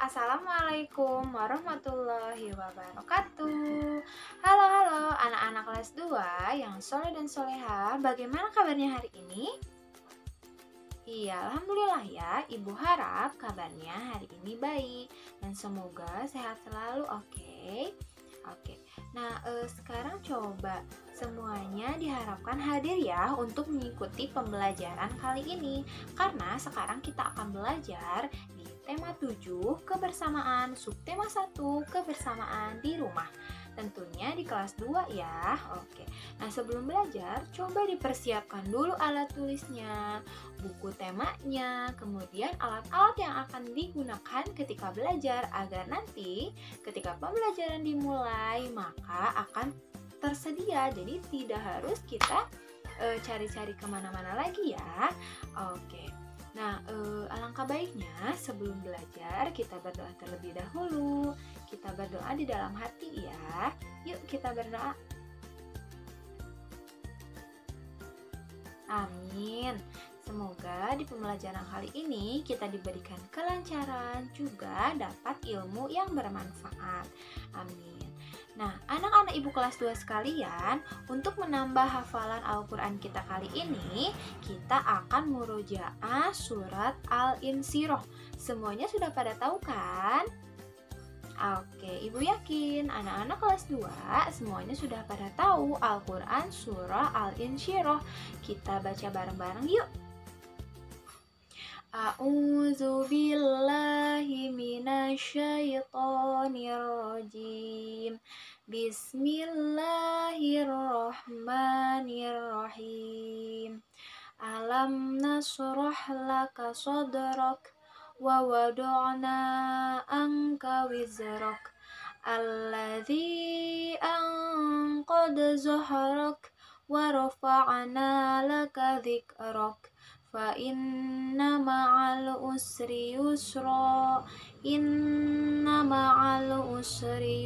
Assalamualaikum warahmatullahi wabarakatuh. Halo anak-anak kelas 2 yang soleh dan soleha. Bagaimana kabarnya hari ini? Iya, alhamdulillah ya. Ibu harap kabarnya hari ini baik dan semoga sehat selalu. Oke. Nah, sekarang coba semuanya diharapkan hadir ya untuk mengikuti pembelajaran kali ini. Karena sekarang kita akan belajar di tema 7 kebersamaan, subtema 1 kebersamaan di rumah. Tentunya di kelas 2 ya. Oke. Nah, sebelum belajar, coba dipersiapkan dulu alat tulisnya, buku temanya, kemudian alat-alat yang akan digunakan ketika belajar agar nanti ketika pembelajaran dimulai maka akan tersedia. Jadi tidak harus kita cari-cari kemana-mana lagi ya. Oke. Nah, alangkah baiknya sebelum belajar kita berdoa terlebih dahulu. Kita berdoa di dalam hati ya. Yuk kita berdoa. Amin. Semoga di pembelajaran kali ini kita diberikan kelancaran, juga dapat ilmu yang bermanfaat. Amin. Nah, anak-anak ibu kelas 2 sekalian, untuk menambah hafalan Al-Quran kita kali ini, kita akan murojaah surat Al-Insyirah. Semuanya sudah pada tahu kan? Oke, ibu yakin anak-anak kelas 2 semuanya sudah pada tahu Al-Quran surah Al-Insyirah. Kita baca bareng-bareng yuk. A'udzu billahi minasyaitonir rajim. Bismillahirrahmanirrahim. Alam nasrah laka sadrak wa wada'na anka wizrak alladzi anqadha zahrak wa rafa'na laka dzikrak fa inna ma'al usri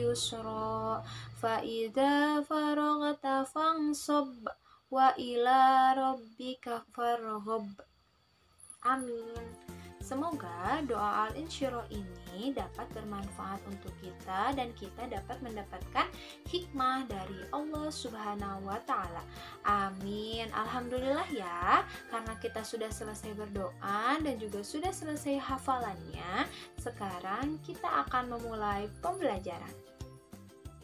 yusra fa idza faraghta fansab wa ila rabbika farghab. Amin. Semoga doa Al-Insyirah ini dapat bermanfaat untuk kita dan kita dapat mendapatkan hikmah dari Allah Subhanahu wa Ta'ala. Amin. Alhamdulillah ya, karena kita sudah selesai berdoa dan juga sudah selesai hafalannya. Sekarang kita akan memulai pembelajaran.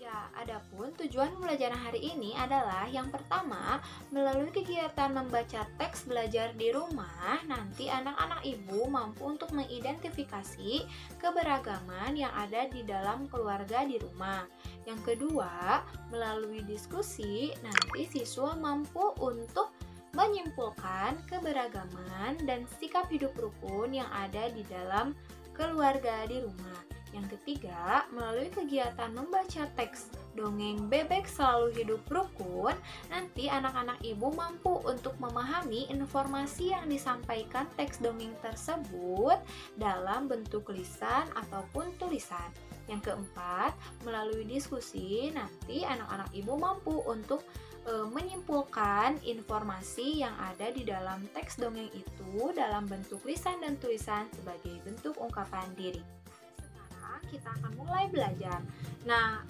Ya, adapun tujuan pembelajaran hari ini adalah yang pertama, melalui kegiatan membaca teks belajar di rumah, nanti anak-anak ibu mampu untuk mengidentifikasi keberagaman yang ada di dalam keluarga di rumah. Yang kedua, melalui diskusi, nanti siswa mampu untuk menyimpulkan keberagaman dan sikap hidup rukun yang ada di dalam keluarga di rumah. Yang ketiga, melalui kegiatan membaca teks dongeng bebek selalu hidup rukun, nanti anak-anak ibu mampu untuk memahami informasi yang disampaikan teks dongeng tersebut dalam bentuk lisan ataupun tulisan. Yang keempat, melalui diskusi, nanti anak-anak ibu mampu untuk menyimpulkan informasi yang ada di dalam teks dongeng itu dalam bentuk lisan dan tulisan sebagai bentuk ungkapan diri. Kita akan mulai belajar. Nah,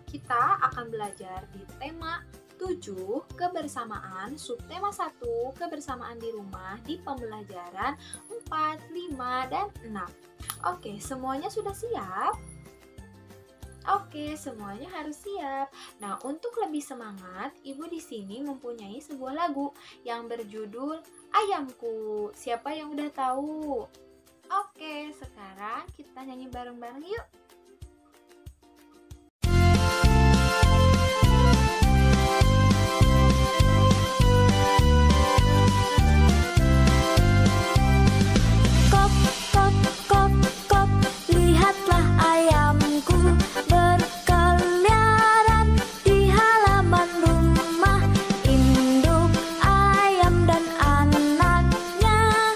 kita akan belajar di tema 7 kebersamaan, subtema 1 kebersamaan di rumah di pembelajaran 4, 5, dan 6. Oke, semuanya sudah siap? Oke, semuanya harus siap. Nah, untuk lebih semangat, ibu di sini mempunyai sebuah lagu yang berjudul Ayamku. Siapa yang udah tahu? Oke, sekarang kita nyanyi bareng-bareng yuk. Kok, kok, kok, kok, lihatlah ayamku berkeliaran di halaman rumah. Induk ayam dan anaknya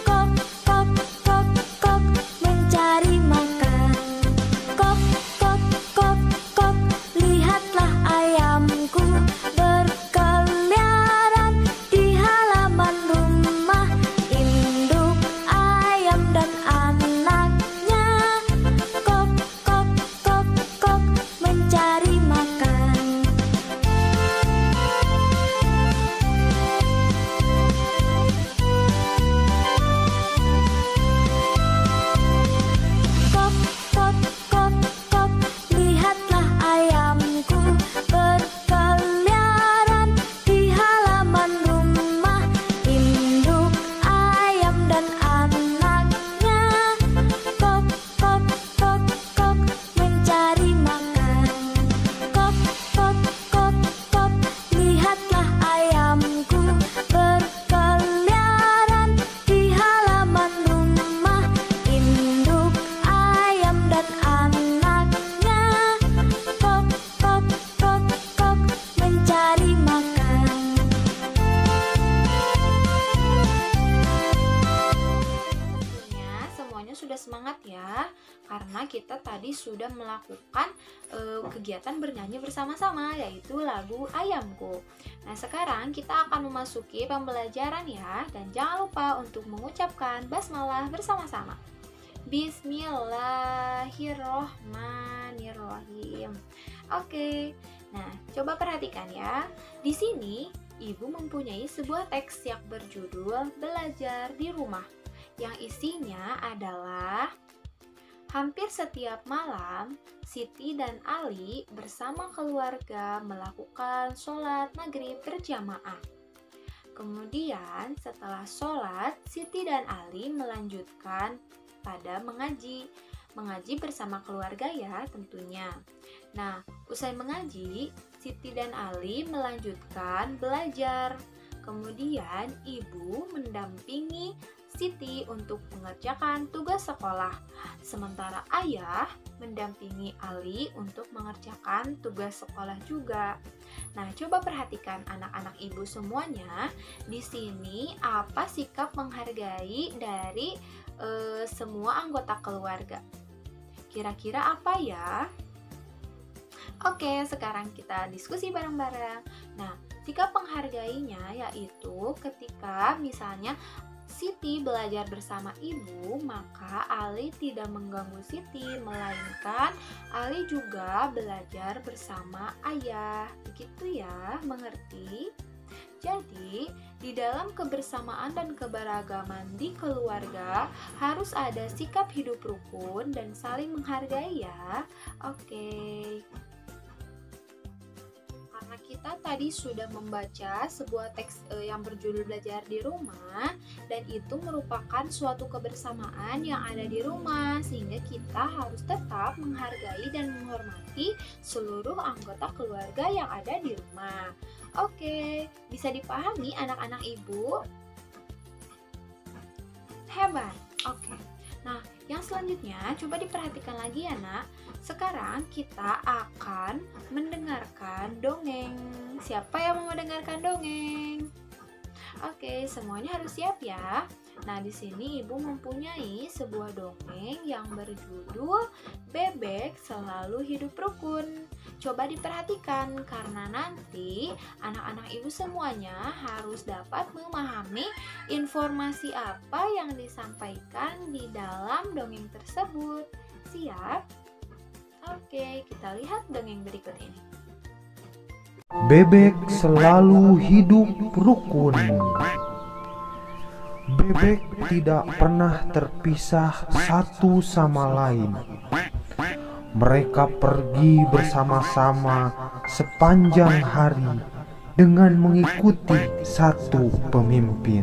kok, kok, kok, kok, mencari makan. semuanya sudah semangat ya, karena kita tadi sudah melakukan kegiatan bernyanyi bersama-sama, yaitu lagu Ayamku. Nah, sekarang kita akan memasuki pembelajaran ya, dan jangan lupa untuk mengucapkan basmalah bersama-sama. Bismillahirrohmanirrohim. Oke, nah coba perhatikan ya. Di sini Ibu mempunyai sebuah teks yang berjudul Belajar di Rumah, yang isinya adalah: hampir setiap malam, Siti dan Ali bersama keluarga melakukan sholat maghrib berjamaah. Kemudian setelah sholat, Siti dan Ali melanjutkan pada mengaji bersama keluarga ya tentunya. Nah, usai mengaji, Siti dan Ali melanjutkan belajar. Kemudian ibu mendampingi Siti untuk mengerjakan tugas sekolah, sementara ayah mendampingi Ali untuk mengerjakan tugas sekolah juga. Nah, coba perhatikan anak-anak ibu semuanya. Di sini apa sikap menghargai dari semua anggota keluarga? Kira-kira apa ya? Oke, sekarang kita diskusi bareng-bareng. Nah, sikap menghargainya yaitu ketika misalnya Siti belajar bersama ibu, maka Ali tidak mengganggu Siti, melainkan Ali juga belajar bersama ayah. Begitu ya, mengerti? Jadi, di dalam kebersamaan dan keberagaman di keluarga harus ada sikap hidup rukun dan saling menghargai ya. Oke. Karena kita tadi sudah membaca sebuah teks yang berjudul Belajar di Rumah, dan itu merupakan suatu kebersamaan yang ada di rumah, sehingga kita harus tetap menghargai dan menghormati seluruh anggota keluarga yang ada di rumah. Oke, bisa dipahami anak-anak ibu? Hebat. Oke. Nah, yang selanjutnya coba diperhatikan lagi ya, Nak. Sekarang kita akan mendengarkan dongeng. Siapa yang mau mendengarkan dongeng? Oke, semuanya harus siap ya. Nah, di sini Ibu mempunyai sebuah dongeng yang berjudul Bebek Selalu Hidup Rukun. Coba diperhatikan karena nanti anak-anak Ibu semuanya harus dapat memahami informasi apa yang disampaikan di dalam dongeng tersebut. Siap? Oke, kita lihat dongeng berikut ini. Bebek selalu hidup rukun. Bebek tidak pernah terpisah satu sama lain. Mereka pergi bersama-sama sepanjang hari dengan mengikuti satu pemimpin.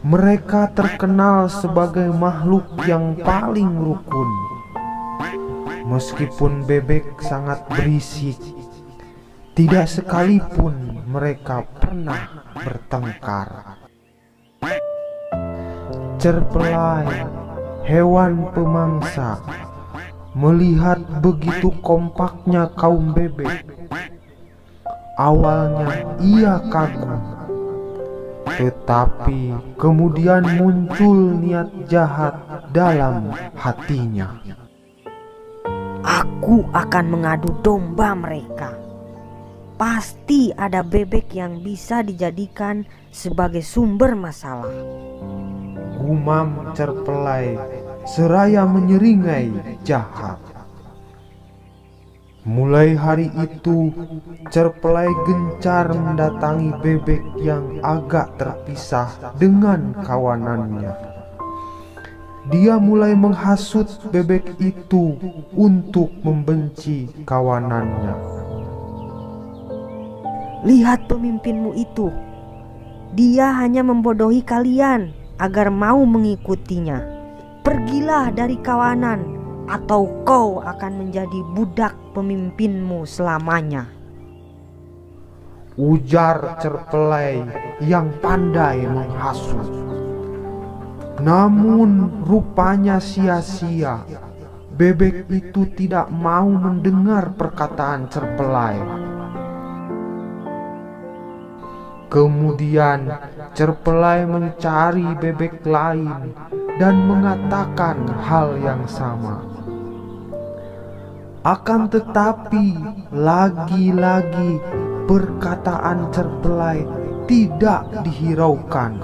Mereka terkenal sebagai makhluk yang paling rukun. Meskipun bebek sangat berisik, tidak sekalipun mereka pernah bertengkar. Cerpelai, hewan pemangsa, melihat begitu kompaknya kaum bebek. Awalnya ia kagum, tetapi kemudian muncul niat jahat dalam hatinya. Aku akan mengadu domba mereka. Pasti ada bebek yang bisa dijadikan sebagai sumber masalah. Gumam Cerpelai seraya menyeringai jahat. Mulai hari itu, Cerpelai gencar mendatangi bebek yang agak terpisah dengan kawanannya. Dia mulai menghasut bebek itu untuk membenci kawanannya. Lihat pemimpinmu itu. Dia hanya membodohi kalian agar mau mengikutinya. Pergilah dari kawanan, atau kau akan menjadi budak pemimpinmu selamanya. Ujar Cerpelai yang pandai menghasut. Namun rupanya sia-sia. Bebek itu tidak mau mendengar perkataan Cerpelai. Kemudian Cerpelai mencari bebek lain dan mengatakan hal yang sama. Akan tetapi lagi-lagi perkataan Cerpelai tidak dihiraukan.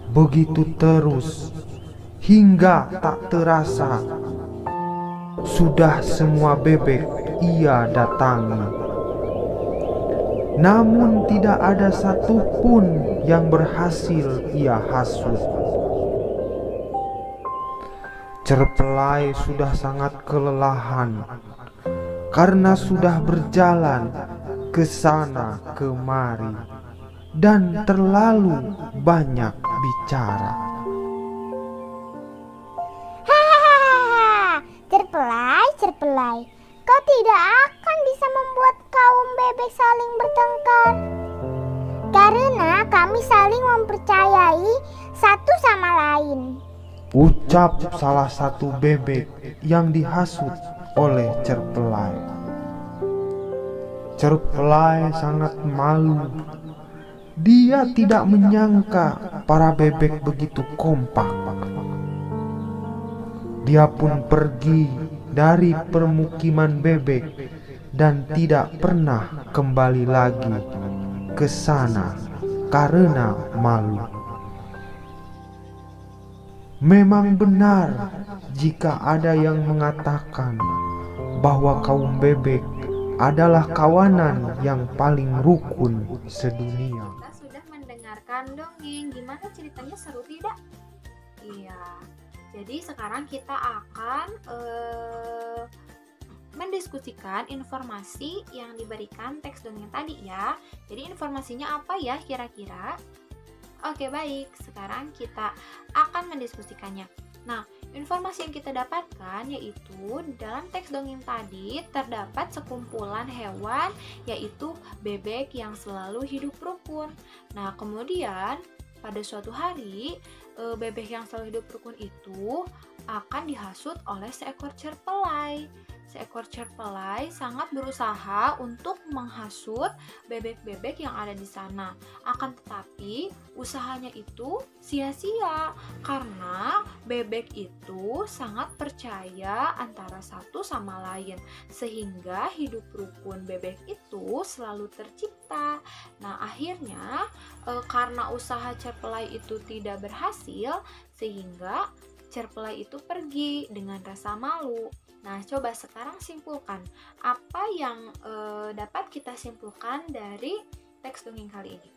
Begitu terus hingga tak terasa sudah semua bebek ia datangi. Namun tidak ada satupun yang berhasil ia hasut. Cerpelai sudah sangat kelelahan karena sudah berjalan ke sana kemari dan terlalu banyak bicara. Hahaha, Cerpelai, kau tidak akan bisa membuat kaum bebek saling bertengkar. Karena kami saling mempercayai satu sama lain. Ucap salah satu bebek yang dihasut oleh Cerpelai. Cerpelai sangat malu. Dia tidak menyangka para bebek begitu kompak. Dia pun pergi dari permukiman bebek dan tidak pernah kembali lagi ke sana karena malu. Memang benar jika ada yang mengatakan bahwa kaum bebek adalah kawanan yang paling rukun sedunia. Kita sudah mendengarkan dongeng. Gimana ceritanya, seru tidak? Iya. Jadi sekarang kita akan mendiskusikan informasi yang diberikan teks dongeng tadi ya. Jadi informasinya apa ya kira-kira? Oke, baik. Sekarang kita akan mendiskusikannya. Nah, informasi yang kita dapatkan yaitu dalam teks dongeng tadi terdapat sekumpulan hewan yaitu bebek yang selalu hidup rukun. Nah, kemudian pada suatu hari bebek yang selalu hidup rukun itu akan dihasut oleh seekor cerpelai. Seekor cerpelai sangat berusaha untuk menghasut bebek-bebek yang ada di sana. Akan tetapi usahanya itu sia-sia karena bebek itu sangat percaya antara satu sama lain sehingga hidup rukun bebek itu selalu tercipta. Nah, akhirnya karena usaha cerpelai itu tidak berhasil sehingga cerpelai itu pergi dengan rasa malu. Nah, coba sekarang simpulkan apa yang dapat kita simpulkan dari teks dongeng kali ini.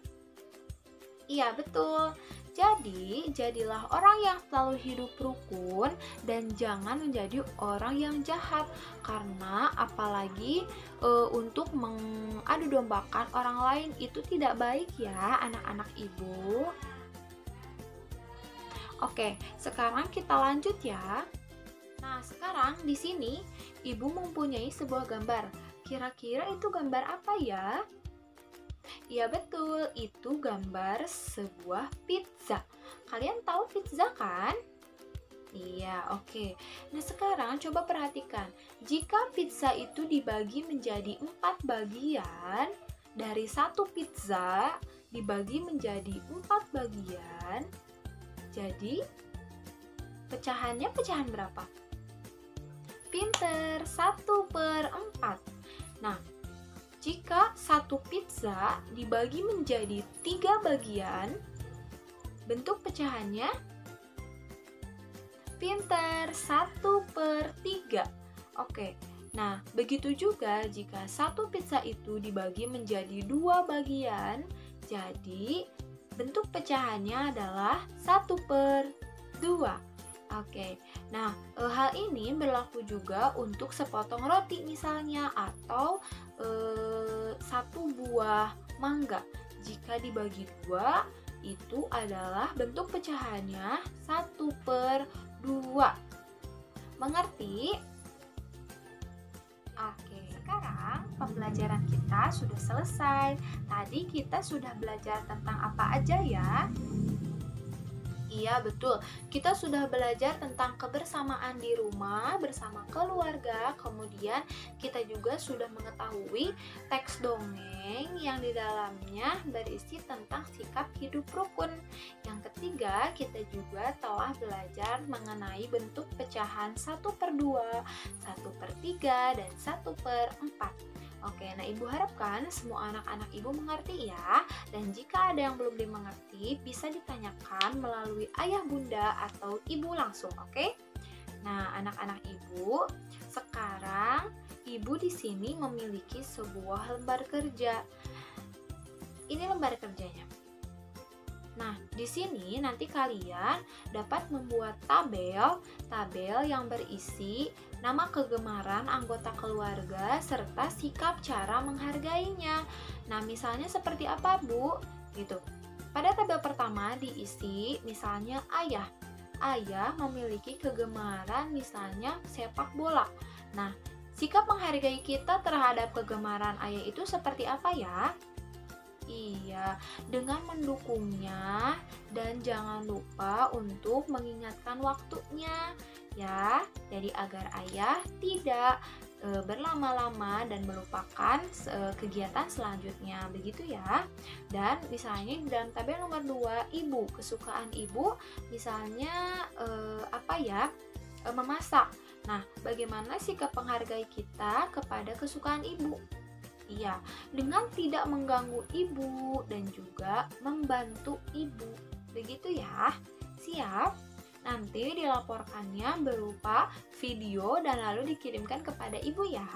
Iya, betul. Jadi, jadilah orang yang selalu hidup rukun dan jangan menjadi orang yang jahat. Karena apalagi untuk mengadu dombakan orang lain itu tidak baik ya, anak-anak ibu. Oke, sekarang kita lanjut ya. Nah, sekarang di sini ibu mempunyai sebuah gambar. Kira-kira itu gambar apa ya? Iya betul, itu gambar sebuah pizza. Kalian tahu pizza kan? Iya, oke. Nah, sekarang coba perhatikan. Jika pizza itu dibagi menjadi 4 bagian, dari satu pizza dibagi menjadi 4 bagian, jadi pecahannya pecahan berapa? Pinter, 1/4. Nah, jika satu pizza dibagi menjadi 3 bagian, bentuk pecahannya pinter, 1/3. Oke, nah begitu juga jika satu pizza itu dibagi menjadi 2 bagian, jadi bentuk pecahannya adalah 1/2. Oke, nah hal ini berlaku juga untuk sepotong roti misalnya atau satu buah mangga. Jika dibagi 2, itu adalah bentuk pecahannya 1/2. Mengerti? Oke, sekarang pembelajaran kita sudah selesai. Tadi kita sudah belajar tentang apa aja ya? Iya betul, kita sudah belajar tentang kebersamaan di rumah bersama keluarga. Kemudian kita juga sudah mengetahui teks dongeng yang di dalamnya berisi tentang sikap hidup rukun. Yang ketiga, kita juga telah belajar mengenai bentuk pecahan 1/2, 1/3, dan 1/4. Oke, nah Ibu harapkan semua anak-anak Ibu mengerti ya. Dan jika ada yang belum dimengerti, bisa ditanyakan melalui ayah bunda atau ibu langsung, oke? Nah, anak-anak Ibu, sekarang Ibu di sini memiliki sebuah lembar kerja. Ini lembar kerjanya. Nah, di sini nanti kalian dapat membuat tabel yang berisi nama kegemaran anggota keluarga serta sikap cara menghargainya. Nah, misalnya seperti apa, Bu? Gitu. Pada tabel pertama diisi misalnya ayah. Ayah memiliki kegemaran misalnya sepak bola. Nah, sikap menghargai kita terhadap kegemaran ayah itu seperti apa ya? Iya, dengan mendukungnya dan jangan lupa untuk mengingatkan waktunya ya. Jadi agar ayah tidak berlama-lama dan melupakan kegiatan selanjutnya, begitu ya. Dan misalnya dalam tabel nomor 2, ibu, kesukaan ibu misalnya memasak. Nah, bagaimana sikap menghargai kita kepada kesukaan ibu? Iya, dengan tidak mengganggu ibu dan juga membantu ibu. Begitu ya. Siap? Nanti dilaporkannya berupa video dan lalu dikirimkan kepada ibu ya.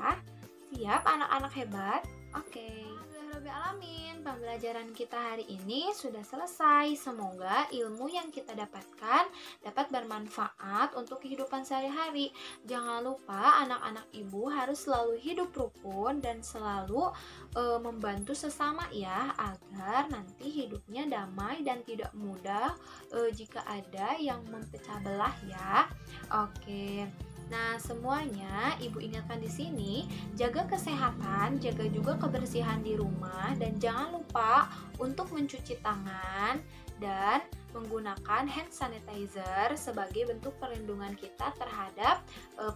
Siap anak-anak hebat? Oke. Alhamdulillahirrahmanirrahim. Pembelajaran kita hari ini sudah selesai. Semoga ilmu yang kita dapatkan dapat bermanfaat untuk kehidupan sehari-hari. Jangan lupa anak-anak ibu harus selalu hidup rukun dan selalu membantu sesama ya, agar nanti hidupnya damai dan tidak mudah jika ada yang mempecah belah ya. Oke. Nah, semuanya Ibu ingatkan di sini, jaga kesehatan, jaga juga kebersihan di rumah, dan jangan lupa untuk mencuci tangan dan menggunakan hand sanitizer sebagai bentuk perlindungan kita terhadap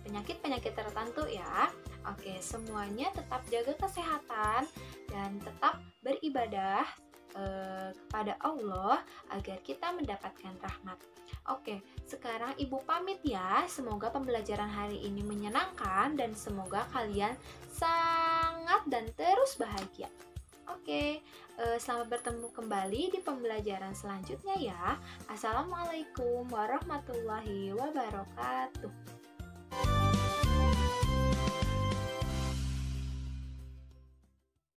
penyakit-penyakit tertentu ya. Oke, semuanya tetap jaga kesehatan dan tetap beribadah kepada Allah agar kita mendapatkan rahmat. Oke, sekarang Ibu pamit ya. Semoga pembelajaran hari ini menyenangkan dan semoga kalian sangat dan terus bahagia. Oke, selamat bertemu kembali di pembelajaran selanjutnya ya. Assalamualaikum warahmatullahi wabarakatuh.